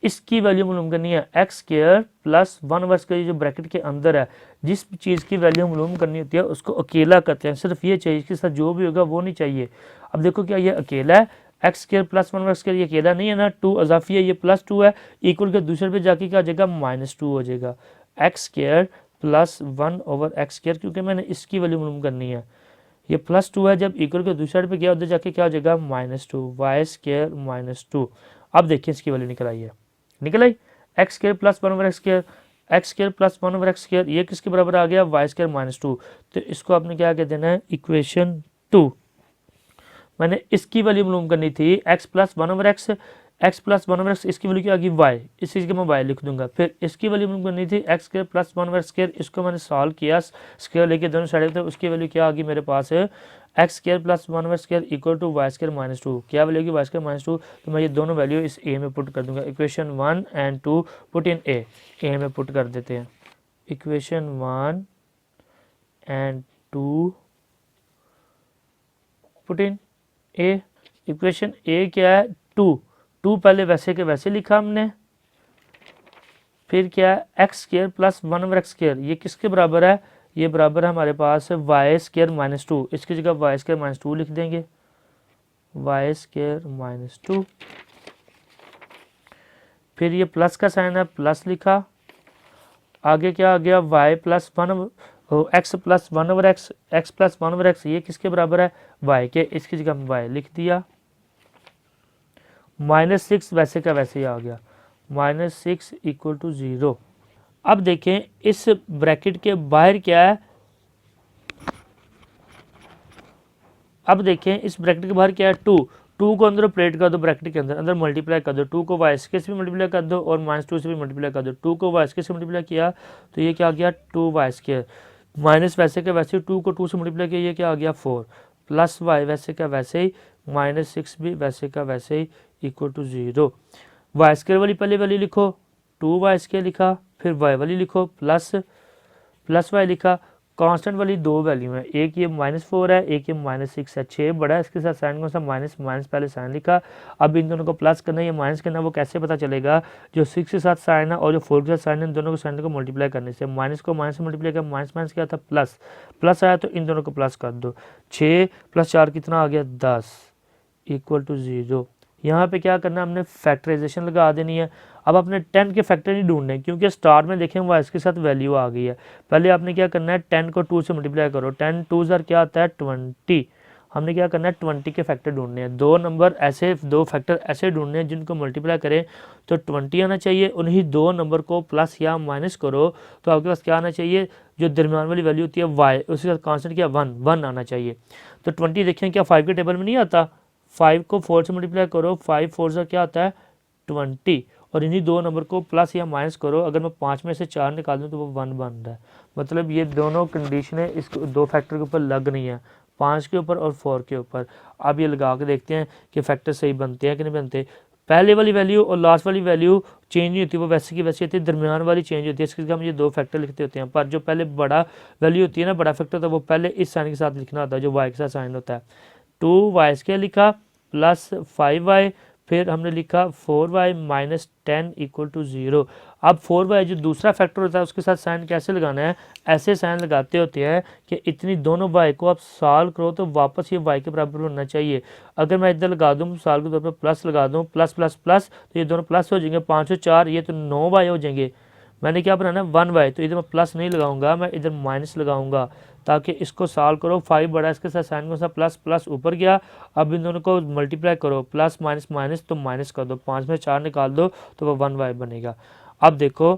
इसकी वैल्यू मालूम करनी है x स्क्वायर प्लस 1/x का, जो ब्रैकेट के अंदर है जिस चीज़ की वैल्यू मालूम करनी होती है उसको अकेला करते हैं, सिर्फ ये चाहिए, इसके साथ जो भी होगा वो नहीं चाहिए। अब देखो क्या ये अकेला है, x square plus 1/x square, ये अकेला नहीं है ना, 2 अजाफी है, ये प्लस 2 है, इक्वल के दूसरे पे जाके क्या हो जाएगा -2 हो जाएगा, x square plus 1/x square, क्योंकि मैंने इसकी वैल्यू मालूम करनी है, ये प्लस 2 है, जब इक्वल के दूसरे साइड पे गया उधर जाके क्या हो जाएगा -2, y स्क्वायर -2। अब देखिए इसकी वैल्यू निकल आई है, निकल आई x square plus 1/x square, x square plus 1 over x square, ये किसके बराबर आ गया, वाई स्क्र माइनस 2। तो इसको आपने क्या कह देना है, इक्वेशन 2। मैंने इसकी वैल्यू मालूम करनी थी, x plus 1 over x, x plus 1 over x, इसकी वैल्यू क्या आ गई वाई, इस चीज़ के मैं वाई लिख दूंगा। फिर इसकी वैल्यू मालूम करनी थी x square plus 1 over square, इसको मैंने सॉल्व किया स्क्र लेके दोनों साइड पे, उसकी वैल्यू क्या आ गई मेरे पास है, x square plus 1 over square equal to y square minus 2। क्या वैल्यू होगी, वाई स्क्र माइनस 2। तो मैं ये दोनों वैल्यू इस ए में पुट कर दूंगा, equation 1 and 2 put in A में पुट कर देते हैं। Equation 1 and 2 put in A. Equation A क्या है, 2 पहले वैसे के वैसे लिखा हमने, फिर क्या है x square plus 1 over x square, ये किसके बराबर है, ये बराबर है हमारे पास वाई स्क्र माइनस 2, इसकी जगह वाई स्क्र माइनस 2 लिख देंगे, वाई स्क्र माइनस 2। फिर ये प्लस का साइन है, प्लस लिखा, आगे क्या आ गया, y plus 1 x plus 1 over x, x plus 1 over x, ये किसके बराबर है, वाई के, इसकी जगह वाई लिख दिया। -6 वैसे का वैसे ही आ गया, -6 इक्वल टू 0। अब देखें इस ब्रैकेट के बाहर क्या है, अब देखें इस ब्रैकेट के बाहर क्या है, 2 को अंदर प्लेट कर दो, ब्रैकेट के अंदर मल्टीप्लाई कर दो, 2 को वाई स्क्र से भी मल्टीप्लाई कर दो और -2 से भी मल्टीप्लाई कर दो। 2 को वाई स्क्र से मल्टीप्लाई किया तो ये क्या आ गया, 2 वाई स्क्र, माइनस वैसे का वैसे 2 को 2 से मल्टीप्लाई किया, ये क्या आ गया 4, प्लस वाई वैसे का वैसे ही, -6 भी वैसे का वैसे ही इक्वल टू 0। वाई स्क्र वाली पहले वैल्यू लिखो, 2 वाई स्क्र लिखा, फिर वाई वाली लिखो प्लस वाई लिखा। कांस्टेंट वाली दो वैल्यू है, एक ये -4 है, एक ये -6 है, 6 बड़ा है, इसके साथ साइन कौन सा, माइनस पहले साइन लिखा। अब इन दोनों को प्लस करना है या माइनस करना है, वो कैसे पता चलेगा, जो 6 के साथ साइन है और जो 4 के साथ साइन है, इन दोनों को साइन को मल्टीप्लाई करने से, माइनस को माइनस से मल्टीप्लाई कर, माइनस क्या था प्लस आया, तो इन दोनों को प्लस कर दो, 6 + 4 कितना आ गया 10 इक्वल टू 0। यहाँ पे क्या करना है, हमने फैक्टराइजेशन लगा देनी है। अब आपने 10 के फैक्टर नहीं ढूंढने, क्योंकि स्टार्ट में देखें वो इसके साथ वैल्यू आ गई है। पहले आपने क्या करना है, 10 को 2 से मल्टीप्लाई करो, 10 2 क्या आता है 20। हमने क्या करना है 20 के फैक्टर ढूंढने हैं, दो नंबर ऐसे, दो फैक्टर ऐसे ढूंढने हैं जिनको मल्टीप्लाई करें तो 20 आना चाहिए, उन्हीं दो नंबर को प्लस या माइनस करो तो आपके पास क्या आना चाहिए, जो दरमियान वाली वैल्यू होती है वाई, उसके साथ कॉन्स्टेंट क्या 1 आना चाहिए। तो 20 देखें क्या 5 के टेबल में नहीं आता, 5 को 4 से मल्टीप्लाई करो, 5 4 से क्या आता है 20, और इन्हीं दो नंबर को प्लस या माइनस करो, अगर मैं 5 में से 4 निकाल दूँ तो वो 1 बन रहा है। मतलब ये दोनों कंडीशनें इस दो फैक्टर के ऊपर लग नहीं है, 5 के ऊपर और 4 के ऊपर। अब ये लगा के देखते हैं कि फैक्टर सही बनते हैं कि नहीं बनते। पहले वाली वैल्यू और लास्ट वाली वैल्यू चेंज नहीं होती, वो वैसे की वैसी होती है, दरमियान वाली चेंज होती है, इसके हम ये दो फैक्टर लिखते होते हैं। पर जो पहले बड़ा वैल्यू होती है ना, बड़ा फैक्टर, तो वो पहले इस साइन के साथ लिखना होता है जो वाई के साथ साइन होता है। 2 वाई स्क्वायर लिखा प्लस 5y, फिर हमने लिखा 4y माइनस 10 इक्वल टू 0। अब 4y जो दूसरा फैक्टर होता है उसके साथ साइन कैसे लगाना है, ऐसे साइन लगाते होते हैं कि इतनी दोनों y को आप सॉल्व करो तो वापस ये y के बराबर होना चाहिए। अगर मैं इधर लगा दूँ सॉल्व के तौर पर प्लस लगा दूँ, प्लस प्लस प्लस, तो ये दोनों प्लस हो जाएंगे, 5 और 4 ये तो 9y हो जाएंगे। मैंने क्या बनाना है 1y, तो इधर मैं प्लस नहीं लगाऊंगा, मैं इधर माइनस लगाऊंगा ताकि इसको सॉल्व करो। 5 बड़ा इसके साथ साइन कौन सा प्लस प्लस ऊपर गया, अब इन दोनों को मल्टीप्लाई करो, प्लस माइनस माइनस तो माइनस कर दो, 5 में 4 निकाल दो तो वो 1y बनेगा। अब देखो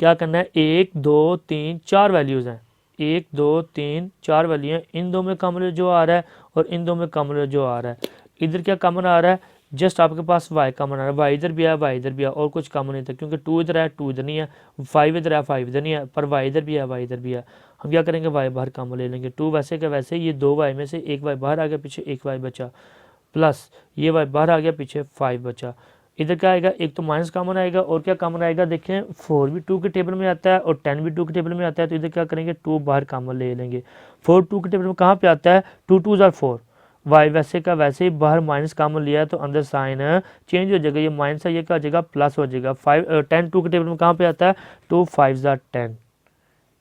क्या करना है, 1 2 3 4 वैल्यूज़ हैं, 1 2 3 4 वैल्यू हैं, इन दो में कॉमन जो आ रहा है और इन दो में कॉमन जो आ रहा है, इधर क्या कॉमन आ रहा है, जस्ट आपके पास y कॉमन आ रहा है, y इधर भी है, y इधर भी है, और कुछ कॉमन नहीं था क्योंकि 2 इधर है 2 इधर नहीं है, 5 इधर है 5 इधर नहीं है, पर y इधर भी है y इधर भी है। हम क्या करेंगे y बाहर कॉमन ले लेंगे, 2 वैसे के वैसे, ये 2y में से एक y बाहर आ गया, पीछे एक y बचा, प्लस ये y बाहर आ गया, पीछे 5 बचा। इधर क्या आएगा, एक तो माइनस कॉमन आएगा और क्या कॉमन आएगा, देखें 4 भी 2 के टेबल में आता है और 10 भी 2 के टेबल में आता है, तो इधर क्या करेंगे 2 बाहर कॉमन ले लेंगे। 4 2 के टेबल में कहाँ पे आता है, 2 2 ज़ार 4, वाई वैसे का वैसे ही, बाहर माइनस कॉमन लिया है तो अंदर साइन चेंज हो जाएगा, ये माइनस है ये क्या हो जाएगा प्लस हो जाएगा। 10 2 के टेबल में कहाँ पे आता है, 2 5 ज़ार 10,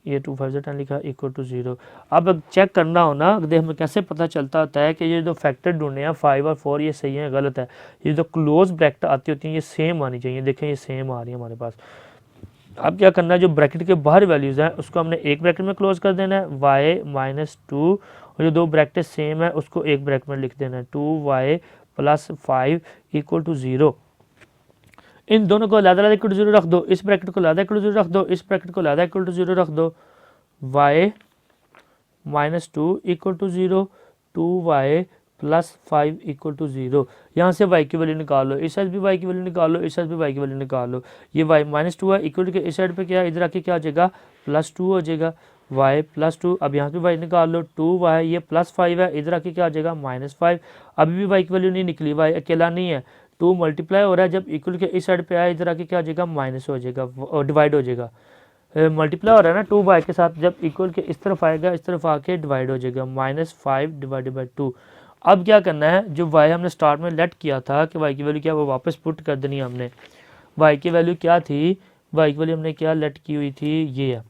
ये 2 5 ज़ार 10 लिखा इक्वल टू 0। अब चेक करना हो ना, देख हमें कैसे पता चलता होता है कि ये जो फैक्टर ढूंढने हैं 5 और 4 ये सही है गलत है। ये जो क्लोज ब्रैकेट आती होती हैं ये सेम आनी चाहिए, देखें ये सेम आ रही है हमारे पास। अब क्या करना है, जो ब्रैकेट के बाहर वैल्यूज़ हैं उसको हमने एक ब्रैकेट में क्लोज कर देना है, y माइनस 2, और जो दो ब्रैकेट सेम है उसको एक ब्रैकेट में लिख देना है, 2y प्लस 5 इक्वल टू 0। इन दोनों को अलग इक्वल टू 0 रख दो, इस ब्रैकेट को अलग इक्वल टू 0 रख दो, इस ब्रैकेट को अलग इक्वल टू 0 रख दो। y -2 equal to 0, 2y plus 5 equal to 0। यहाँ से y की वैल्यू निकाल लो, इस साइड भी y की वैल्यू निकाल लो, इस साइड भी y की वैल्यू निकाल लो। ये y -2 है, इक्वल के इस साइड पे क्या है, इधर आके क्या हो जाएगा, +2 हो जाएगा। y +2, अब यहाँ पे y निकाल लो, 2y, ये +5 है, इधर आके क्या हो जाएगा, -5। अभी भी y की वैल्यू नहीं निकली, y अकेला नहीं है, 2 मल्टीप्लाई हो रहा है, जब इक्वल के इस साइड पे आया, इधर आके क्या हो जाएगा, माइनस हो जाएगा, डिवाइड हो जाएगा। मल्टीप्लाई हो रहा है ना 2y के साथ, जब इक्वल के इस तरफ आएगा, इस तरफ आके डिवाइड हो जाएगा, -5 डिवाइडेड बाई 2। अब क्या करना है, जो y हमने स्टार्ट में लेट किया था कि y की वैल्यू क्या, वो वापस पुट कर देनी है हमने। y की वैल्यू क्या थी, y की वैल्यू हमने क्या लेट की हुई थी, ये है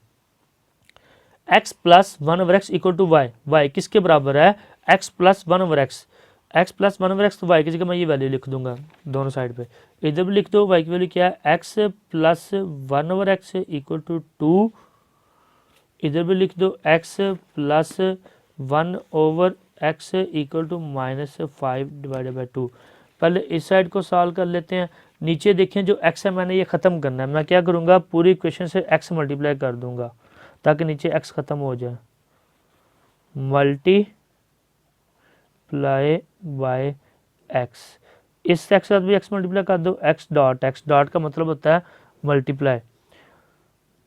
x plus 1/x equal to y। y किसके बराबर है, x plus 1/x, x plus 1/x, तो y की जगह मैं ये वैल्यू लिख दूंगा दोनों साइड पे। इधर भी लिख दो, y की वैल्यू क्या है, x plus 1/x equal to 2। इधर भी लिख दो, x plus 1/x equal to -5 divided by 2। पहले इस साइड को सॉल्व कर लेते हैं। नीचे देखें जो x है मैंने ये ख़त्म करना है, मैं क्या करूँगा, पूरी इक्वेशन से x मल्टीप्लाई कर दूंगा ताकि नीचे x ख़त्म हो जाए। मल्टीप्लाई बाय x, इस x साथ भी x मल्टीप्लाई कर दो, x डॉट का मतलब होता है मल्टीप्लाई,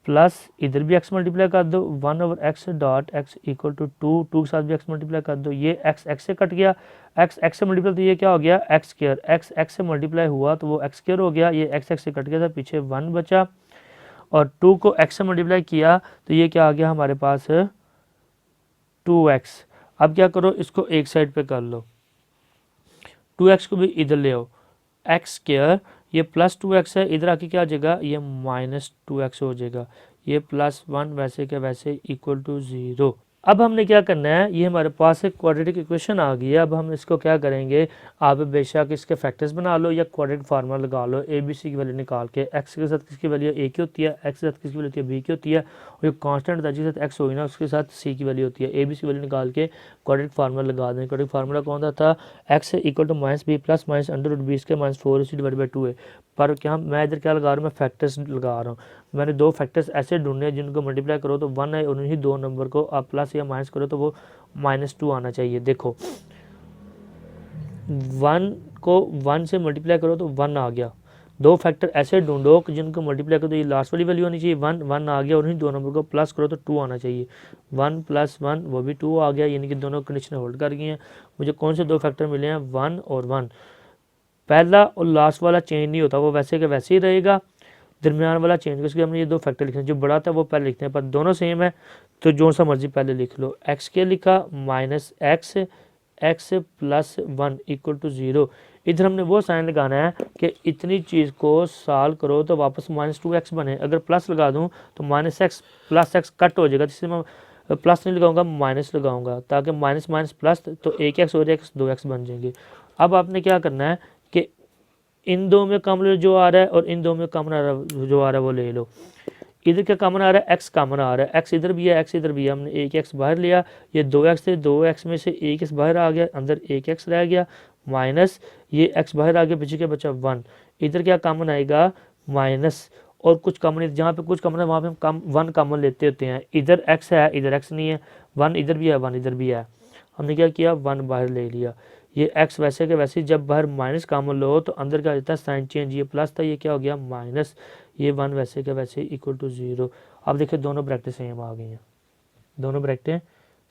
प्लस इधर भी x मल्टीप्लाई कर दो, 1/x dot x equal to 2 के साथ भी x मल्टीप्लाई कर दो, ये x से कट गया, x से मल्टीप्लाई, तो ये क्या हो गया, x स्क्वायर, x से मल्टीप्लाई हुआ तो वो x स्क्वायर हो गया, ये x से कट गया था, पीछे 1 बचा, और 2 को x से मल्टीप्लाई किया तो ये क्या आ गया हमारे पास, 2x। अब क्या करो, इसको एक साइड पे कर लो, 2x को भी इधर ले आओ, x स्क्वायर, ये प्लस 2x है, इधर आके क्या हो जाएगा, ये -2x हो जाएगा, ये +1 वैसे के वैसे इक्वल टू 0। अब हमने क्या करना है, ये हमारे पास एक क्वाड्रेटिक इक्वेशन आ गई है। अब हम इसको क्या करेंगे, आप बेशक इसके फैक्टर्स बना लो या क्वाड्रेटिक फार्मूला लगा लो, ए बी सी की वैल्यू निकाल के, एक्स के साथ किसकी वैल्यू ए की होती है, एक्स के साथ किसकी वैल्यू होती है, बी की होती है, और जो कांस्टेंट था जिसके साथ एक्स होगी ना उसके साथ सी की वैल्यू होती है। ए बी सी वैल्यू निकाल के क्वाड्रेटिक फार्मूला लगा दें। क्वाड्रेटिक फार्मूला कौन सा था, x equal to -b plus -√b इसके -4ac डिवाइड बाई 2 है। पर क्या मैं इधर क्या लगा रहा हूँ, मैं फैक्टर्स लगा रहा हूँ। मैंने दो फैक्टर्स ऐसे ढूंढने हैं जिनको मल्टीप्लाई करो तो 1 है, उन्हीं दो नंबर को आप प्लस या माइनस करो तो वो -2 आना चाहिए। देखो 1 को 1 से मल्टीप्लाई करो तो 1 आ गया। दो फैक्टर ऐसे ढूंढो कि जिनको मल्टीप्लाई करो तो ये लास्ट वाली वैल्यू आनी चाहिए, 1 आ गया, उन्हीं दो नंबर को प्लस करो तो 2 आना चाहिए। 1 + 1 वो भी 2 आ गया, यानी कि दोनों कंडीशन होल्ड कर गई हैं। मुझे कौन से दो फैक्टर मिले हैं, 1 और 1। पहला और लास्ट वाला चेंज नहीं होता, वो वैसे के वैसे ही रहेगा। दरमियान वाला चेंज, उसके हमने ये दो फैक्टर लिखने, जो बड़ा था वो पहले लिखते हैं, पर दोनों सेम है तो जो सा मर्जी पहले लिख लो। एक्स के लिखा -x, x + 1 इक्वल टू 0। इधर हमने वो साइन लगाना है कि इतनी चीज़ को सॉल्व करो तो वापस -2x बने। अगर प्लस लगा दूँ तो -x + x कट हो जाएगा, जिससे मैं प्लस नहीं लगाऊंगा, माइनस लगाऊंगा, ताकि माइनस माइनस प्लस, तो 1x और 2x बन जाएंगे। अब आपने क्या करना है कि इन दो में कॉमन जो आ रहा है और इन दो में कॉमन जो आ रहा है वो ले लो। इधर क्या कॉमन आ रहा है, x कॉमन आ रहा है, x इधर भी है, x इधर भी है। हमने 1x बाहर लिया, ये 2x थे, 2x में से 1x बाहर आ गया, अंदर 1x रह गया, माइनस ये x बाहर आ गया, पीछे क्या बचा 1। इधर क्या कॉमन आएगा, माइनस, और कुछ कॉमन, जहाँ पे कुछ कॉमन है वहाँ पे हम 1 कॉमन लेते होते हैं। इधर x है, इधर x नहीं है, 1 इधर भी है, 1 इधर भी है। हमने क्या किया, 1 बाहर ले लिया। ये x वैसे के वैसे, जब बाहर माइनस कॉमन लो तो अंदर क्या होता है, साइन चेंज, ये प्लस था, ये क्या हो गया माइनस, ये 1 वैसे के वैसे इक्वल टू 0। अब देखिए दोनों ब्रैकेटें सेम आ गई हैं, दोनों ब्रैकेटें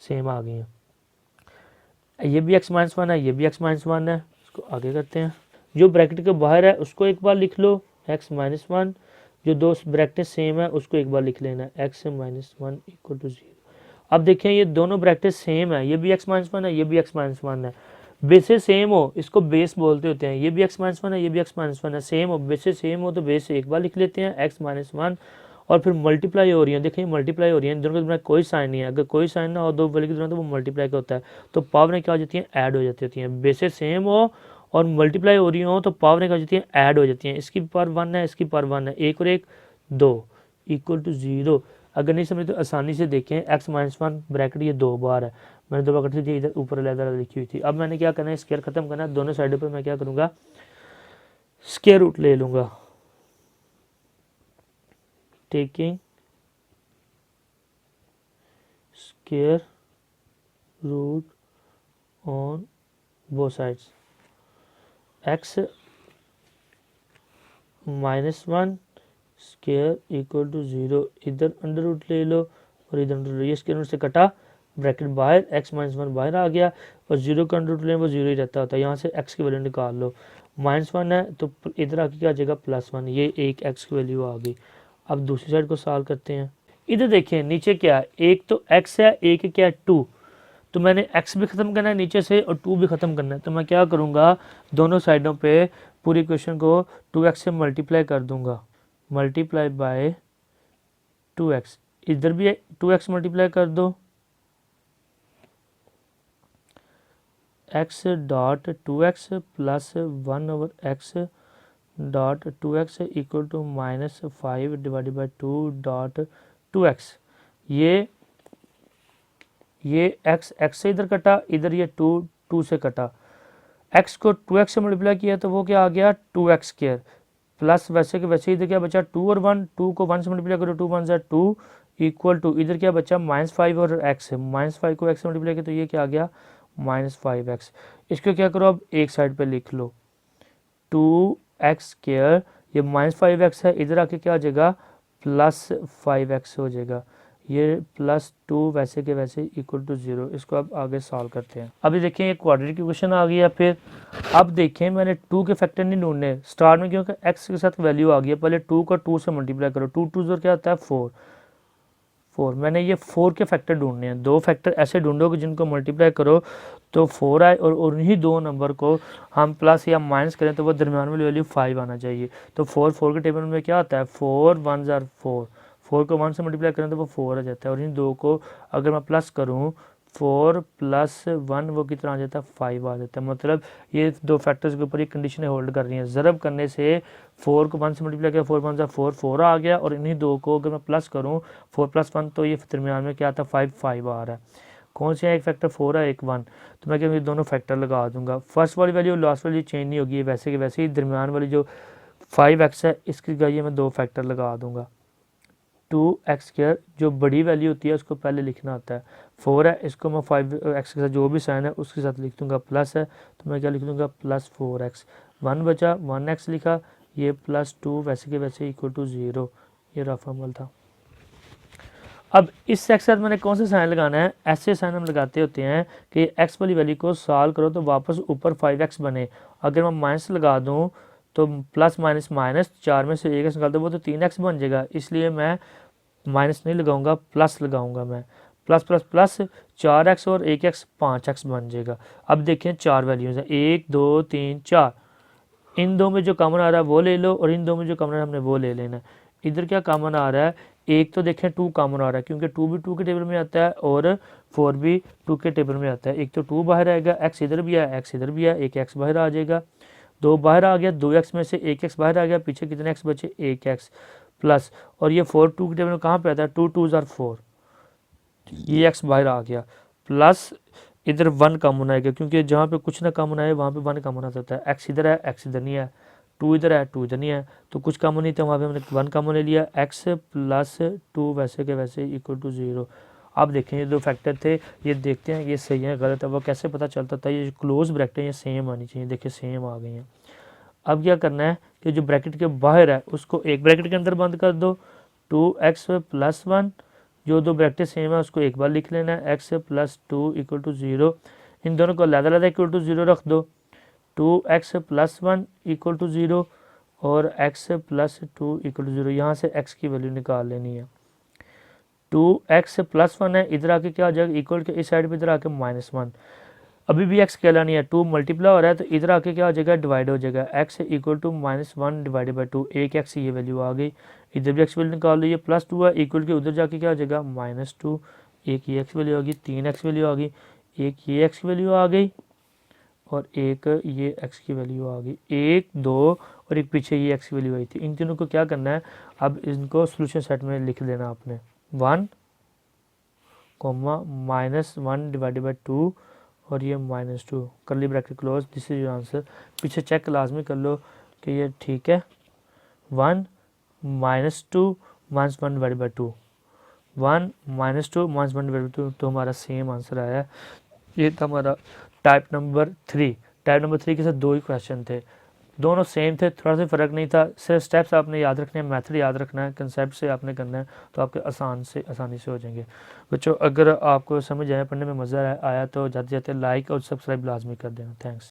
सेम आ गई हैं। ये भी x-1 है, ये भी x-1 है। इसको आगे करते हैं। जो ब्रैकेट के बाहर है उसको एक बार लिख लो, x-1। जो दो ब्रैकेटें सेम है उसको एक बार लिख लेना, x-1 इक्वल टू 0। अब देखें ये दोनों ब्रैकेटें सेम है, ये भी x-1 है, ये भी x-1 है। बेसे सेम हो इसको बेस बोलते होते हैं। ये भी x-1 है, ये भी x-1 है, सेम हो, बेसे सेम हो तो बेस एक बार लिख लेते हैं x-1, और फिर मल्टीप्लाई हो रही है। देखिए मल्टीप्लाई हो रही है, दोनों के दरमियान कोई साइन नहीं है। अगर कोई साइन ना हो दो वैल्यू के दरमियान तो वो मल्टीप्लाई का होता है, तो पावरें क्या हो जाती हैं, ऐड हो जाती होती हैं। बेसे सेम हो और मल्टीप्लाई हो रही हो तो पावरें क्या हो जाती हैं, ऐड हो जाती हैं। इसकी पावर 1 है, इसकी पावर 1 है, 1 और 1 2 इक्वल टू 0। अगर नहीं समझे तो आसानी से देखें, x-1 ब्रैकेट ये 2 बार है, मैंने 2 ब्रैकेट थी इधर ऊपर अलग लिखी हुई थी। अब मैंने क्या करना है, स्क्वायर खत्म करना है, दोनों साइडों पर मैं क्या करूँगा, स्क्वायर रूट ले लूँगा। Taking square root on both sides, x -1 square equal to 0, इधर अंडर रूट ले लो और इधर अंडर रूट, ये स्क्वायर रूट से कटा, ब्रैकेट बाहर, x -1 बाहर आ गया और 0 का अंडर रूट लें वो 0 ही रहता होता है। यहाँ से x की वैल्यू निकाल लो, -1 है तो इधर आके क्या आ जाएगा +1, ये एक x की वैल्यू आ गई। अब दूसरी साइड को सॉल्व करते हैं। इधर देखिए नीचे क्या है, एक तो x है, एक क्या है 2, तो मैंने x भी ख़त्म करना है नीचे से और 2 भी ख़त्म करना है, तो मैं क्या करूँगा दोनों साइडों पे पूरी इक्वेशन को 2x से मल्टीप्लाई कर दूंगा, मल्टीप्लाई बाय 2x, इधर भी 2x मल्टीप्लाई कर दो, x dot 2x plus 1/x dot 2x equal to -5 divided by 2 dot 2x। ये x से इधर कटा, इधर ये 2 से कटा, x को 2x से मल्टीप्लाई किया तो वो क्या आ गया 2x स्क्वायर, प्लस वैसे के वैसे इधर क्या बचा 2 और 1, 2 को 1 से मल्टीप्लाई करो 2 1 2 इक्वल टू इधर क्या बचा -5 और x है, -5 को x से मल्टीप्लाई किया तो ये क्या आ गया -5x। इसको क्या करो अब एक साइड पे लिख लो 2x स्क्वायर, ये -5x है, इधर आके क्या आ जाएगा +5x हो जाएगा, ये +2 वैसे के वैसे इक्वल टू 0। इसको अब आगे सॉल्व करते हैं। अभी देखें ये क्वाड्रेटिक इक्वेशन आ गया। फिर अब देखें मैंने 2 के फैक्टर नहीं ढूंढने स्टार्ट में, क्योंकि x के साथ वैल्यू आ गई है, पहले 2 को 2 से मल्टीप्लाई करो, 2 2 क्या होता है 4, मैंने ये 4 के फैक्टर ढूंढने हैं। दो फैक्टर ऐसे ढूंढो कि जिनको मल्टीप्लाई करो तो 4 आए और उन्हीं दो नंबर को हम प्लस या माइनस करें तो वो दरमियान वाली वैल्यू 5 आना चाहिए। तो 4 के टेबल में क्या होता है 4 1 आर 4, 4 को 1 से मल्टीप्लाई करें तो वो 4 आ जाता है, और इन दो को अगर मैं प्लस करूँ 4 + 1 वो कितना आ जाता है 5 आ जाता है। मतलब ये दो फैक्टर्स के ऊपर ये कंडीशनें होल्ड कर रही हैं। ज़रब करने से 4 को 1 से मल्टीप्लाई किया 4 1 4 4 आ गया, और इन्हीं दो को अगर मैं प्लस करूँ 4 + 1 तो ये दरमियान में क्या आता है 5 5 आ रहा है। कौन से एक फैक्टर 4 है एक 1, तो मैं क्या ये दोनों फैक्टर लगा दूंगा। फर्स्ट वाली वैल्यू लास्ट वाली चेंज नहीं होगी, वैसे कि वैसे ही दरमियान वाली जो 5x है इसकी जगह मैं दो फैक्टर लगा दूंगा। 2x² जो बड़ी वैल्यू होती है उसको पहले लिखना होता है, 4 है इसको मैं 5x के साथ जो भी साइन है उसके साथ लिख दूंगा, प्लस है तो मैं क्या लिख दूंगा +4x, 1 बचा 1x लिखा, ये +2 वैसे के वैसे इक्वल टू 0, ये रफ अमल था। अब इस x के साथ मैंने कौन सा साइन लगाना है, ऐसे साइन हम लगाते होते हैं कि x वाली वैल्यू को सॉल्व करो तो वापस ऊपर 5x बने। अगर मैं माइनस लगा दूँ तो प्लस माइनस माइनस 4 में से 1x निकाल दो वो तो 3x बन जाएगा, इसलिए मैं माइनस नहीं लगाऊंगा प्लस लगाऊंगा, मैं प्लस प्लस प्लस 4x और 1x 5x बन जाएगा। अब देखें चार वैल्यूज़ हैं 1 2 3 4, इन दो में जो कॉमन आ रहा है वो ले लो और इन दो में जो कॉमन आ रहा है हमने वो ले लेना। इधर क्या कॉमन आ रहा है, एक तो देखें 2 कॉमन आ रहा है क्योंकि 2 भी 2 के टेबल में आता है और 4 भी 2 के टेबल में आता है। एक तो 2 बाहर आएगा, x इधर भी है x इधर भी है, एक x बाहर आ जाएगा, 2 बाहर आ गया, 2x में से 1x बाहर आ गया, पीछे कितने x बचे 1x प्लस, और ये 4 2 के टेबल में कहाँ पे आता है 2 2 आर 4, ये x बाहर आ गया, प्लस इधर 1 कॉमन आएगा क्योंकि जहाँ पे कुछ ना कॉमन आए वहाँ पे 1 कॉमन आ सकता है। x इधर है x इधर नहीं है, 2 इधर है 2 इधर नहीं है, तो कुछ कॉमन नहीं था वहाँ पे हमने 1 कॉमन ले लिया, x + 2 वैसे के वैसे इक्वल टू 0। अब देखें ये दो फैक्टर थे, ये देखते हैं ये सही है गलत है, वो कैसे पता चलता था, ये क्लोज ब्रैकेट है ये सेम आनी चाहिए, देखिए सेम आ गई हैं। अब क्या करना है कि जो ब्रैकेट के बाहर है उसको एक ब्रैकेट के अंदर बंद कर दो, 2x + 1, जो दो ब्रैकेट सेम है उसको एक बार लिख लेना है, x + 2 इक्वल टू 0, इन दोनों को अलग-अलग इक्वल टू 0 रख दो, 2x + 1 इक्वल टू 0 और x + 2 इक्वल टू 0, यहाँ से x की वैल्यू निकाल लेनी है। 2x + 1 है, इधर आके क्या आ जाएगा इक्वल के इस साइड पे इधर आके -1, अभी भी x स्केलर नहीं है, 2 मल्टीप्लाई हो रहा है तो इधर आके क्या हो जाएगा डिवाइड हो जाएगा, x equal to -1 divided by 2, एक x ये वैल्यू आ गई, इधर भी x वैल्यू निकाल लो, ये +2 है इक्वल के उधर जाके क्या हो जाएगा -2, एक ये x वैल्यू आ गई, 3x वैल्यू आ गई, एक ये x वैल्यू आ गई और एक ये x की वैल्यू आ गई, 1 2 और एक पीछे ये x वैल्यू आई थी। इन तीनों को क्या करना है, अब इनको सोल्यूशन सेट में लिख देना आपने, 1 -1 डिवाइडेड बाई 2 और ये -2 करली bracket close, this is your answer. पीछे चेक लाजमी कर लो कि ये ठीक है, 1 -2 -1/2, 1 -2 -1/2, तो हमारा सेम आंसर आया। ये था हमारा टाइप नंबर 3। टाइप नंबर 3 के साथ 2 ही क्वेश्चन थे, दोनों सेम थे, थोड़ा सा फ़र्क नहीं था, सिर्फ स्टेप्स आपने याद रखने हैं, मेथड याद रखना है, कंसेप्ट से आपने करना है, तो आपके आसानी से हो जाएंगे। बच्चों अगर आपको समझ आया, पढ़ने में मज़ा आया तो जाते जाते लाइक और सब्सक्राइब लाजमी कर देना। थैंक्स।